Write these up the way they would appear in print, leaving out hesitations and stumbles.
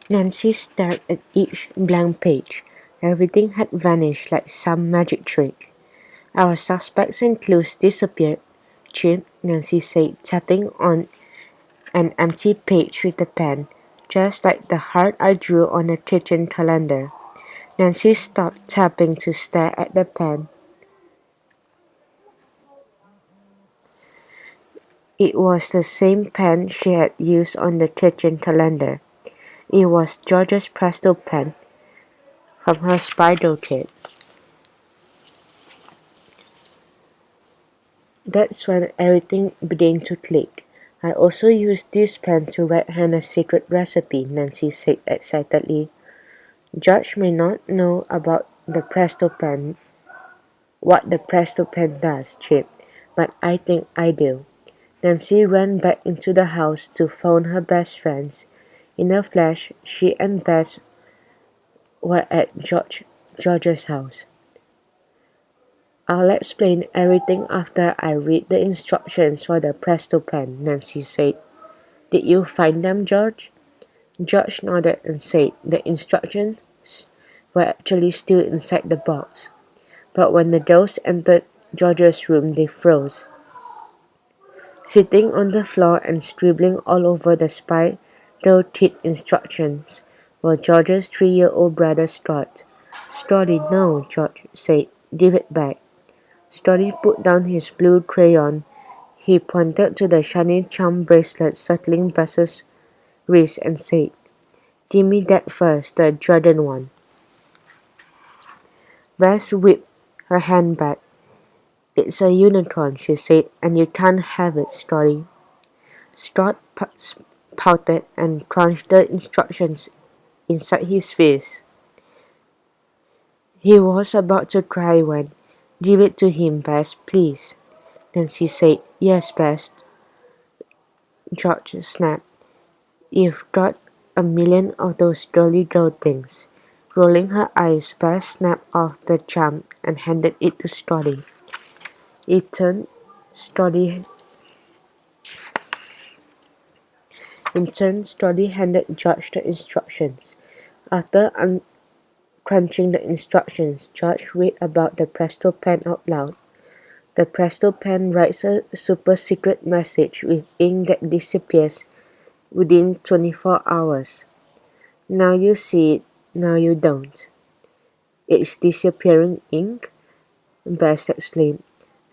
Nancy stared at each blank page. Everything had vanished like some magic trick. Our suspects and clues disappeared. Chip, Nancy said, tapping on an empty page with a pen, just like the heart I drew on a kitchen calendar. Nancy stopped tapping to stare at the pen. It was the same pen she had used on the kitchen calendar. It was George's Presto pen from her Spider kit. That's when everything began to click. I also used this pen to write Hannah's secret recipe, Nancy said excitedly. George may not know about the Presto pen, what the Presto pen does, Chip, but I think I do. Nancy ran back into the house to phone her best friends. In a flash, she and Bess were at George's house. I'll explain everything after I read the instructions for the Presto pen, Nancy said. Did you find them, George? George nodded and said the instructions were actually still inside the box. But when the girls entered George's room, they froze. Sitting on the floor and scribbling all over the spider-teeth instructions were George's 3-year-old brother Scott. Scotty, no, George said. Give it back. Scotty put down his blue crayon. He pointed to the shiny charm bracelet circling Bess's wrist and said, Give me that first, the Jordan one. Bess whipped her hand back. It's a unicorn, she said, and you can't have it, Scotty. Scott pouted and crunched the instructions inside his fist. He was about to cry when, Give it to him, Bess, please. Nancy said, Yes, Bess. George snapped. You've got a million of those girly girl things. Rolling her eyes, Bess snapped off the charm and handed it to Scotty. In turn, Scotty handed George the instructions. After crunching the instructions, George read about the Presto pen out loud. The Presto pen writes a super secret message with ink that disappears within 24 hours. Now you see it, now you don't. It's disappearing ink? Bess exclaimed.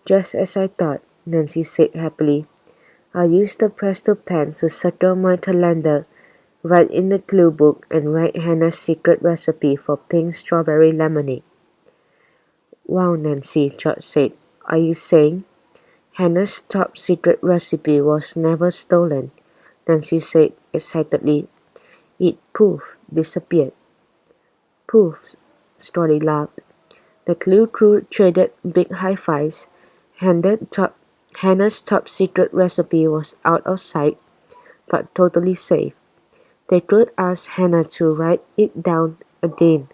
Just as I thought, Nancy said happily. I used the Presto pen to circle my calendar, write in the clue book, and write Hannah's secret recipe for pink strawberry lemonade. Wow, Nancy, George said. Are you saying? Hannah's top secret recipe was never stolen, Nancy said excitedly. It poof, disappeared. Poof, Scotty laughed. The Clue crew traded big high fives. Hannah's top secret recipe was out of sight, but totally safe. They could ask Hannah to write it down again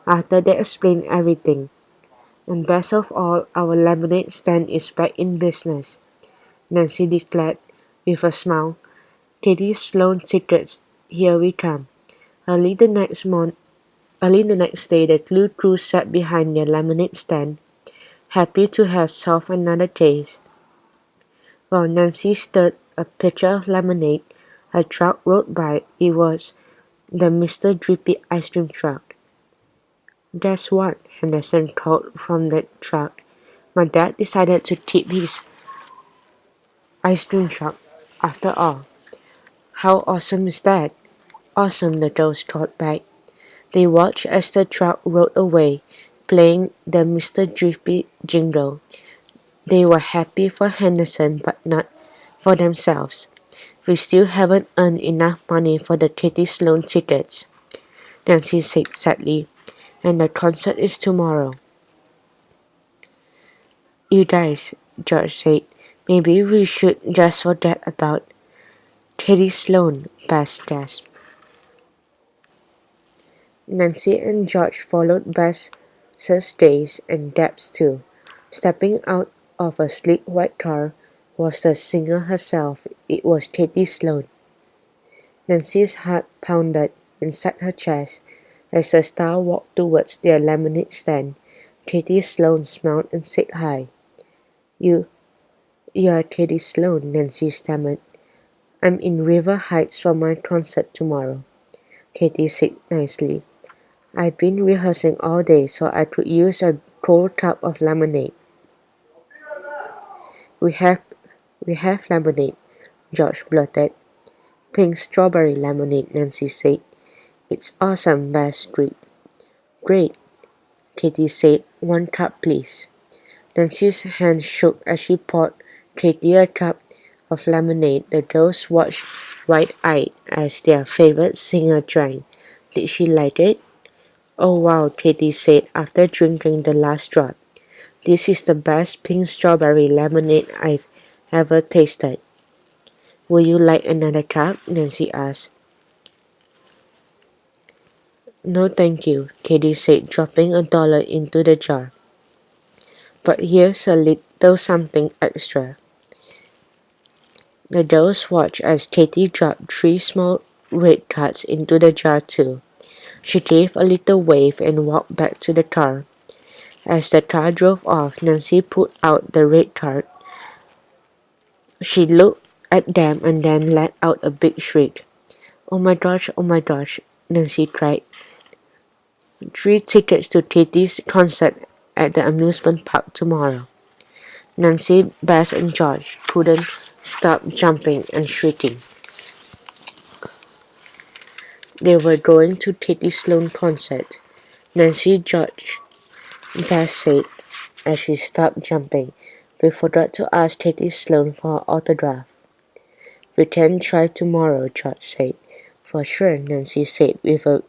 after they explained everything. And best of all, our lemonade stand is back in business, Nancy declared with a smile. Teddy Sloan secrets, here we come. Early the next day, the Clue crew sat behind their lemonade stand, happy to have solved another case. While Nancy stirred a pitcher of lemonade, a truck rode by. It was the Mr. Drippy ice cream truck. Guess what? Henderson called from the truck. My dad decided to keep his ice cream truck after all. How awesome is that? Awesome, the girls called back. They watched as the truck rode away, playing the Mr. Drippy jingle. They were happy for Henderson, but not for themselves. We still haven't earned enough money for the Katie Sloan tickets, Nancy said sadly, and the concert is tomorrow. You guys, George said, maybe we should just forget about Katie Sloan, Bess gasped. Nancy and George followed Bess's gaze and Deb's too. Stepping out of a sleek white car was the singer herself. It was Katie Sloan. Nancy's heart pounded. inside her chest. As the star walked towards their lemonade stand, Katie Sloane smiled and said hi. You, you are Katie Sloane, Nancy stammered. I'm in River Heights for my concert tomorrow, Katie said nicely. I've been rehearsing all day so I could use a cold cup of lemonade. We have we have lemonade, George blurted. Pink strawberry lemonade, Nancy said. It's awesome, best treat. Great, Katie said. 1 cup, please. Nancy's hand shook as she poured Katie a cup of lemonade. The girls watched wide-eyed as their favorite singer drank. Did she like it? Oh wow, Katie said after drinking the last drop. This is the best pink strawberry lemonade I've ever tasted. Would you like another cup? Nancy asked. No thank you, Katie said, dropping $1 into the jar. But here's a little something extra. The girls watched as Katie dropped 3 small red cards into the jar too. She gave a little wave and walked back to the car. As the car drove off, Nancy put out the red card. She looked at them and then let out a big shriek. Oh my gosh, Nancy cried. 3 tickets to Katie's concert at the amusement park tomorrow. Nancy, Bess, and George couldn't stop jumping and shrieking. They were going to Katie Sloane concert. Nancy, George, Bess said as she stopped jumping. We forgot to ask Katie Sloane for her autograph. We can try tomorrow, George said. For sure, Nancy said with a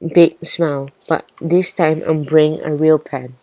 big smile, but this time I'm bringing a real pen.